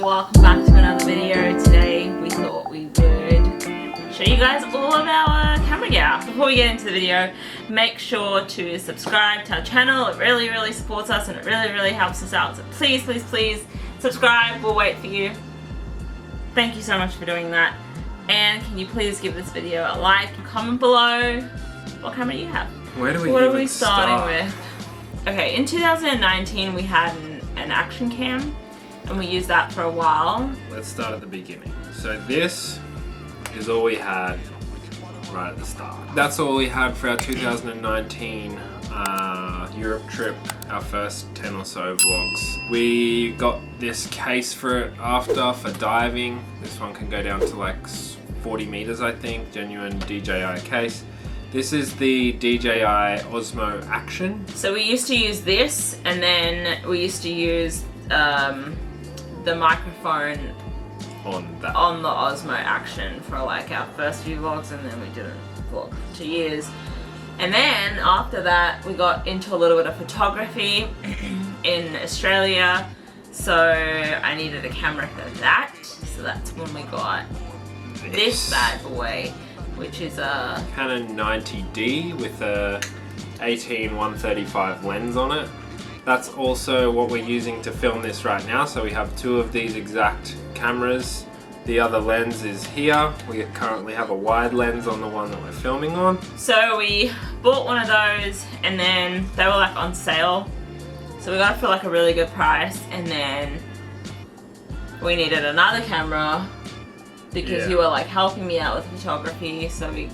welcome back to another video. Today we thought we would show you guys all of our camera gear. Before we get into the video, make sure to subscribe to our channel. It really supports us and it really helps us out. So please subscribe. We'll wait for you. Thank you so much for doing that. And can you please give this video a like and comment below what camera you have. Where do we What even are we starting start? with? Okay, in 2019 we had an action cam and we used that for a while. Let's start at the beginning. So this is all we had right at the start. That's all we had for our 2019 Europe trip, our first 10 or so vlogs. We got this case for it after for diving. This one can go down to like 40 meters, I think, genuine DJI case. This is the DJI Osmo Action. So we used to use this, and then we used to use the microphone on the Osmo Action for like our first few vlogs, and then we didn't vlog for 2 years. And then after that we got into a little bit of photography in Australia, so I needed a camera for that, so that's when we got this bad boy, which is a Canon 90D with a 18-135 lens on it. That's also what we're using to film this right now, so we have two of these exact cameras. The other lens is here. We currently have a wide lens on the one that we're filming on. So we bought one of those, and then they were like on sale, so we got it for like a really good price. And then we needed another camera because you were like helping me out with photography, so we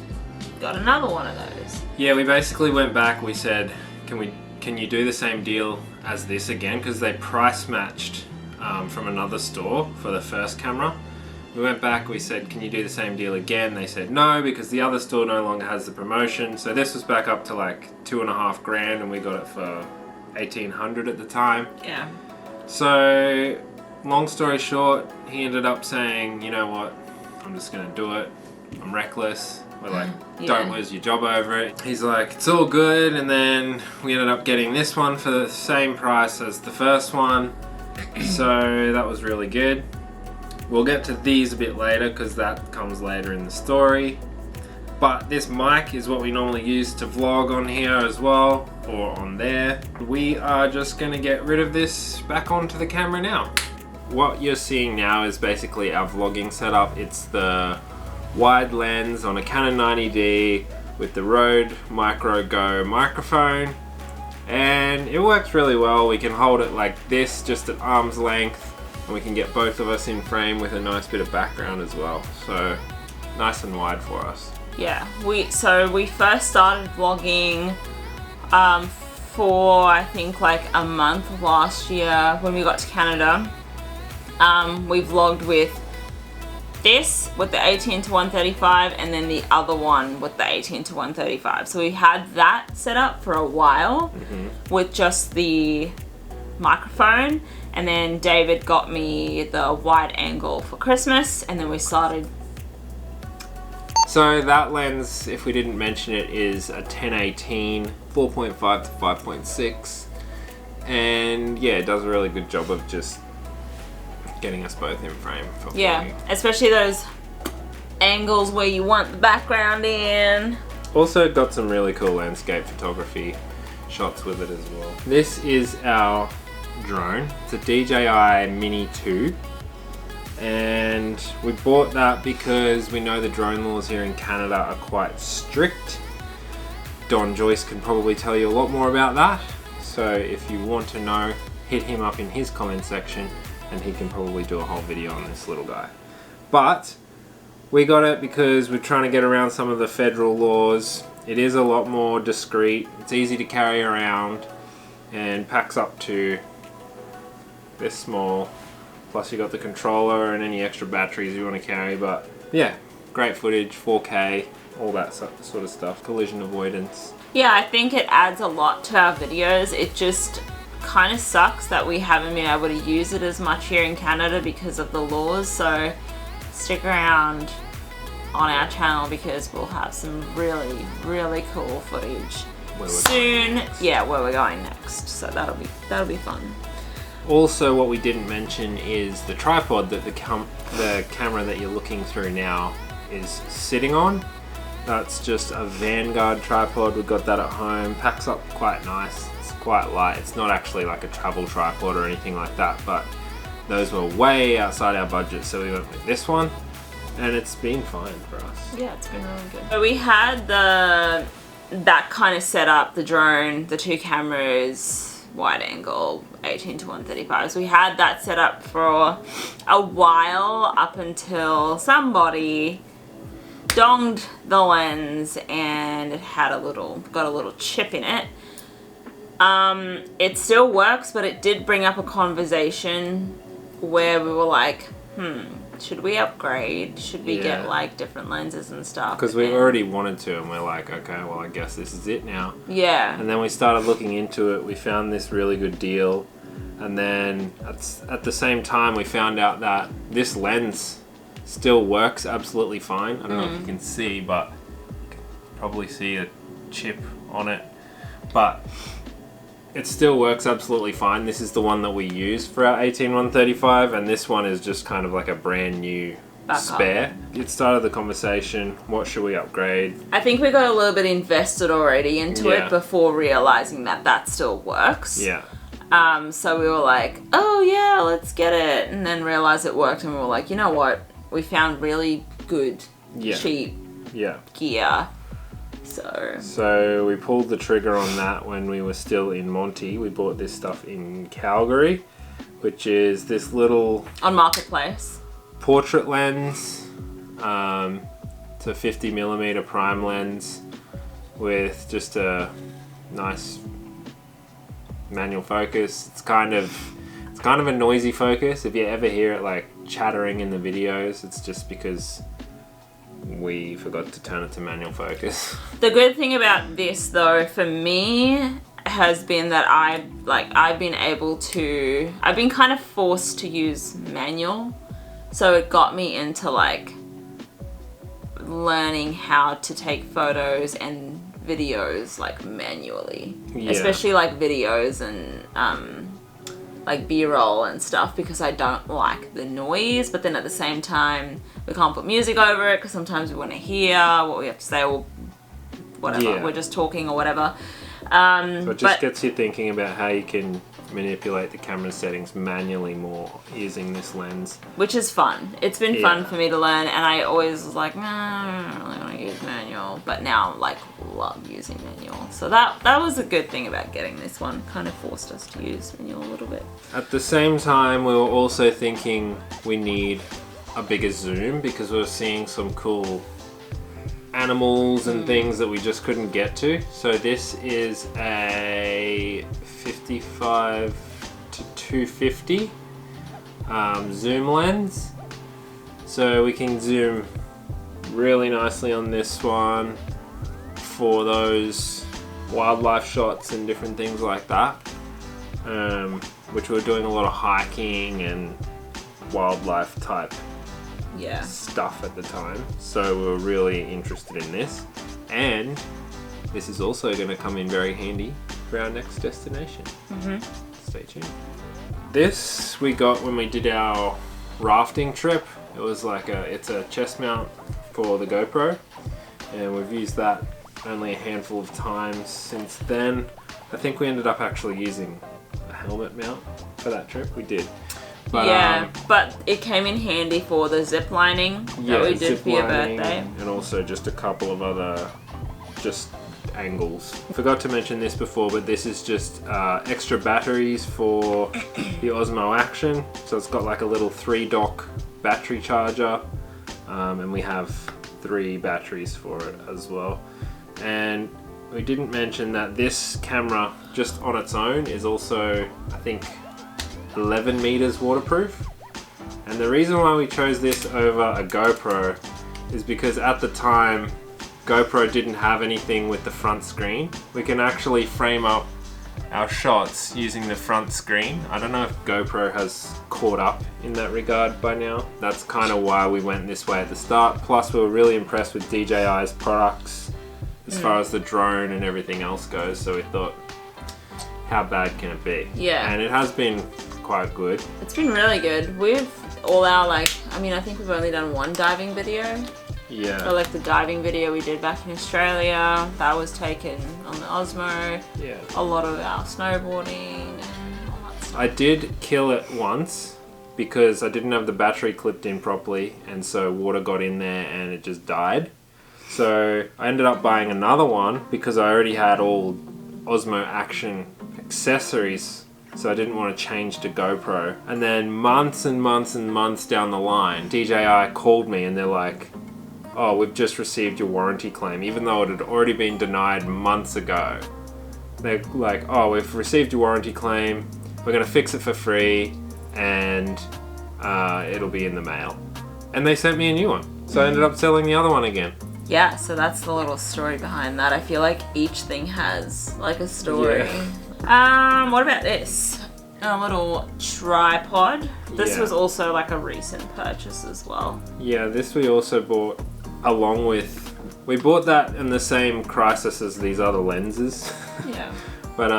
got another one of those. Yeah, we basically went back. We said, can you do the same deal as this again? Because they price matched from another store for the first camera. We went back, we said, can you do the same deal again? They said no, because the other store no longer has the promotion. So this was back up to like $2.5 grand, and we got it for 1,800 at the time. Yeah. So long story short, he ended up saying, you know what, I'm just gonna do it. I'm reckless. We're like, don't lose your job over it. He's like, it's all good. And then we ended up getting this one for the same price as the first one. So that was really good. We'll get to these a bit later because that comes later in the story. But this mic is what we normally use to vlog on here as well, or on there. We are just gonna get rid of this back onto the camera now. What you're seeing now is basically our vlogging setup. It's the wide lens on a Canon 90D with the Rode Micro Go microphone, and it works really well. We can hold it like this, just at arm's length, and we can get both of us in frame with a nice bit of background as well. So nice and wide for us. Yeah, we first started vlogging for I think like a month last year when we got to Canada. We vlogged with this with the 18-135, and then the other one with the 18-135. So we had that set up for a while with just the microphone, and then David got me the wide angle for Christmas, and then we started. So that lens, if we didn't mention it, is a 10-18 4.5 to 5.6, and yeah, it does a really good job of just getting us both in frame for vlogging. Especially those angles where you want the background in. Also got some really cool landscape photography shots with it as well. This is our drone. It's a DJI Mini 2, and we bought that because we know the drone laws here in Canada are quite strict. Don Joyce can probably tell you a lot more about that, so if you want to know, hit him up in his comment section and he can probably do a whole video on this little guy. But we got it because we're trying to get around some of the federal laws. It is a lot more discreet, it's easy to carry around, and packs up to this small. Plus you got the controller and any extra batteries you want to carry. But yeah, great footage, 4K, all that sort of stuff, collision avoidance. Yeah, I think it adds a lot to our videos. It just kind of sucks that we haven't been able to use it as much here in Canada because of the laws, so stick around on our channel because we'll have some really cool footage soon. Yeah, where we're going next, so that'll be fun. Also, what we didn't mention is the tripod that the camera that you're looking through now is sitting on. That's just a Vanguard tripod. We've got that at home. Packs up quite nice. It's quite light. It's not actually like a travel tripod or anything like that, but those were way outside our budget, so we went with this one, and it's been fine for us. Yeah, it's been really good. So we had that kind of setup, the drone, the 2 cameras, wide angle, 18 to 135. So we had that set up for a while, up until somebody donged the lens and it had got a little chip in it. It still works, but it did bring up a conversation where we were like, should we upgrade? Should we get like different lenses and stuff? Because we already wanted to, and we're like, okay, well, I guess this is it now. Yeah. And then we started looking into it. We found this really good deal, and then at the same time, we found out that this lens still works absolutely fine. I don't know if you can see, but you can probably see a chip on it, but it still works absolutely fine. This is the one that we use for our 18-135, and this one is just kind of like a brand new spare. It started the conversation, what should we upgrade? I think we got a little bit invested already into it before realizing that still works. Yeah. So we were like, oh yeah, let's get it, and then realized it worked, and we were like, you know what? We found really good, cheap gear. So we pulled the trigger on that when we were still in Monty. We bought this stuff in Calgary, which is this little on Marketplace portrait lens. It's a 50mm prime lens with just a nice manual focus. It's kind of a noisy focus. If you ever hear it like chattering in the videos, it's just because we forgot to turn it to manual focus. The good thing about this though for me has been that I've been kind of forced to use manual, so it got me into like learning how to take photos and videos like manually, especially like videos and like B-roll and stuff, because I don't like the noise, but then at the same time we can't put music over it because sometimes we want to hear what we have to say or whatever, we're just talking or whatever. So it just gets you thinking about how you can manipulate the camera settings manually more using this lens. Which is fun. It's been fun for me to learn, and I always was like, nah, I don't really want to use manual, but now I'm like, love using manual. So that was a good thing about getting this one. Kind of forced us to use manual a little bit. At the same time, we were also thinking we need a bigger zoom because we were seeing some cool animals and things that we just couldn't get to. So this is a 55 to 250 zoom lens. So we can zoom really nicely on this one for those wildlife shots and different things like that, which we're doing a lot of hiking and wildlife type stuff at the time, so we were really interested in this, and this is also going to come in very handy for our next destination. Stay tuned. This we got when we did our rafting trip. It was like it's a chest mount for the GoPro, and we've used that only a handful of times since then. I think we ended up actually using a helmet mount for that trip. We did. But, but it came in handy for the zip lining that we did for your birthday. And also just a couple of other angles. Forgot to mention this before, but this is just extra batteries for the Osmo Action. So it's got like a little 3-dock battery charger, and we have 3 batteries for it as well. And we didn't mention that this camera just on its own is also, I think, 11 meters waterproof. And the reason why we chose this over a GoPro is because at the time GoPro didn't have anything with the front screen. We can actually frame up our shots using the front screen. I don't know if GoPro has caught up in that regard by now. That's kind of why we went this way at the start. Plus we were really impressed with DJI's products as far as the drone and everything else goes, so we thought, how bad can it be? Yeah. And it has been quite good. It's been really good. We've all our I think we've only done one diving video. Yeah. So like the diving video we did back in Australia, that was taken on the Osmo. Yeah. A lot of our snowboarding and all that stuff. I did kill it once because I didn't have the battery clipped in properly, and so water got in there and it just died. So I ended up buying another one because I already had all Osmo Action accessories, so I didn't want to change to GoPro. And then months and months and months down the line, DJI called me and they're like, oh, we've just received your warranty claim, even though it had already been denied months ago. They're like, oh, we've received your warranty claim, we're gonna fix it for free, and it'll be in the mail. And they sent me a new one, so I ended up selling the other one again. Yeah, so that's the little story behind that. I feel like each thing has like a story. Yeah. What about this? A little tripod. This Yeah. was also like a recent purchase as well. Yeah, this we also bought along with... We bought that in the same crisis as these other lenses. Yeah. But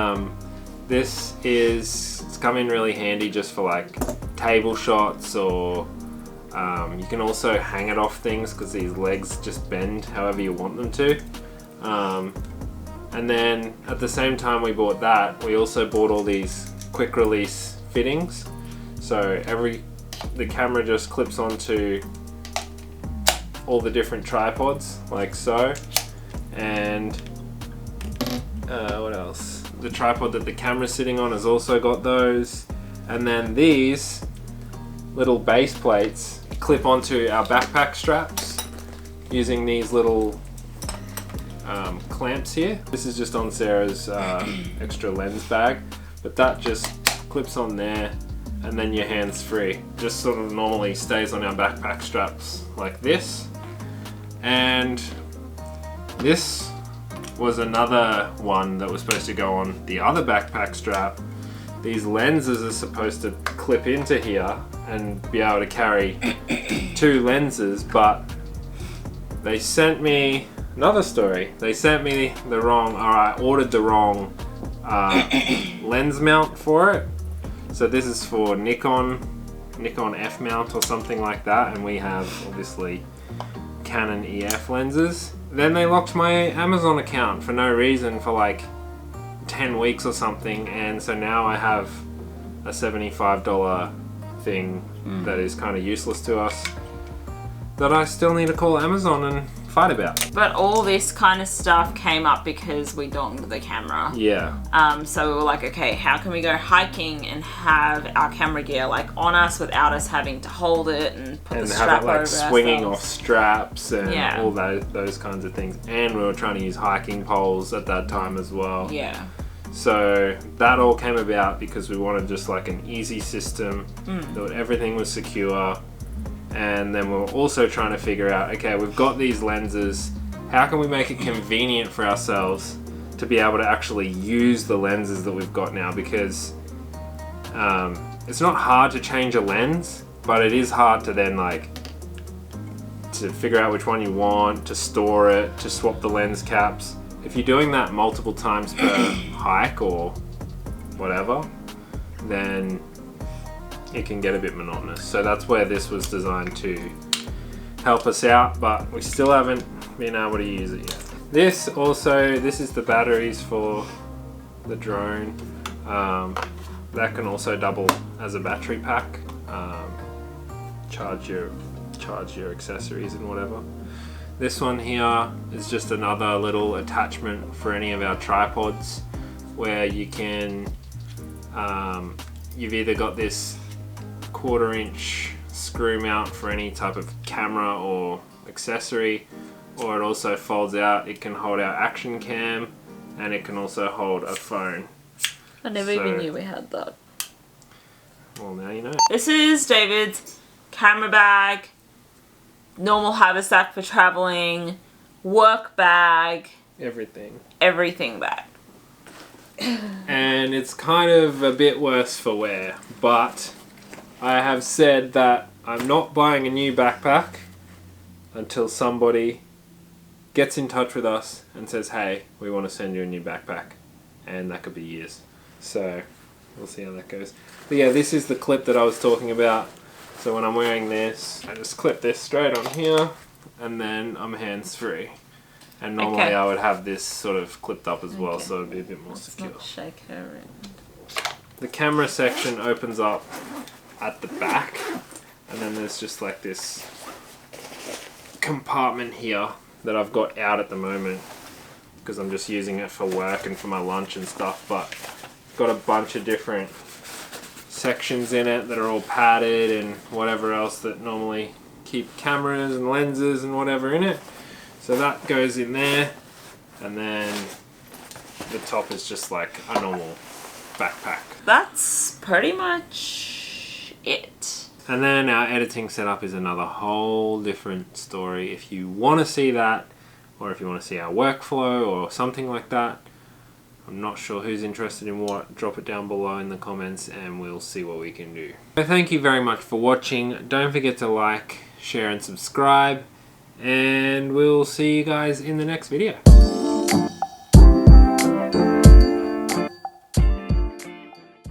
this it's come in really handy just for like table shots, or you can also hang it off things because these legs just bend however you want them to. And then at the same time we bought that, we also bought all these quick release fittings. So the camera just clips onto all the different tripods like so, and what else? The tripod that the camera's sitting on has also got those, and then these little base plates clip onto our backpack straps using these little clamps here. This is just on Sarah's extra lens bag, but that just clips on there, and then your hand's free. Just sort of normally stays on our backpack straps like this. And this was another one that was supposed to go on the other backpack strap. These lenses are supposed to clip into here and be able to carry two lenses, but they sent me another story. They sent me the wrong, or I ordered the wrong lens mount for it. So this is for Nikon F mount or something like that, and we have obviously Canon EF lenses. Then they locked my Amazon account for no reason for like 10 weeks or something, and so now I have a $75 thing that is kind of useless to us that I still need to call Amazon and fight about. But all this kind of stuff came up because we donged the camera. Yeah. So we were like, okay, how can we go hiking and have our camera gear like on us without us having to hold it and put the strap have it like over swinging ourselves? off straps and Yeah. all those kinds of things. And we were trying to use hiking poles at that time as well. Yeah. So that all came about because we wanted just like an easy system that everything was secure. And then we were also trying to figure out, okay, we've got these lenses, how can we make it convenient for ourselves to be able to actually use the lenses that we've got now? Because it's not hard to change a lens, but it is hard to then like to figure out which one you want, to store it, to swap the lens caps. If you're doing that multiple times per hike or whatever, then it can get a bit monotonous. So that's where this was designed to help us out, but we still haven't been able to use it yet. This is the batteries for the drone. That can also double as a battery pack. Charge your accessories and whatever. This one here is just another little attachment for any of our tripods, where you can you've either got this 1/4 inch screw mount for any type of camera or accessory, or it also folds out. It can hold our action cam, and it can also hold a phone. I never even knew we had that. Well, now you know. This is David's camera bag, normal haversack for traveling, work bag, everything bag. And it's kind of a bit worse for wear, but I have said that I'm not buying a new backpack until somebody gets in touch with us and says, hey, we want to send you a new backpack. And that could be years. So we'll see how that goes. But yeah, this is the clip that I was talking about. So when I'm wearing this, I just clip this straight on here, and then I'm hands-free. And normally I would have this sort of clipped up as well, so it'd be a bit more secure. Not shake her around. The camera section opens up at the back, and then there's just like this compartment here that I've got out at the moment because I'm just using it for work and for my lunch and stuff, but got a bunch of different sections in it that are all padded and whatever else that normally keep cameras and lenses and whatever in it. So that goes in there, and then the top is just like a normal backpack. That's pretty much it. And then our editing setup is another whole different story. If you want to see that, or if you want to see our workflow or something like that, I'm not sure who's interested in what, drop it down below in the comments and we'll see what we can do. So thank you very much for watching. Don't forget to like, share and subscribe, and we'll see you guys in the next video.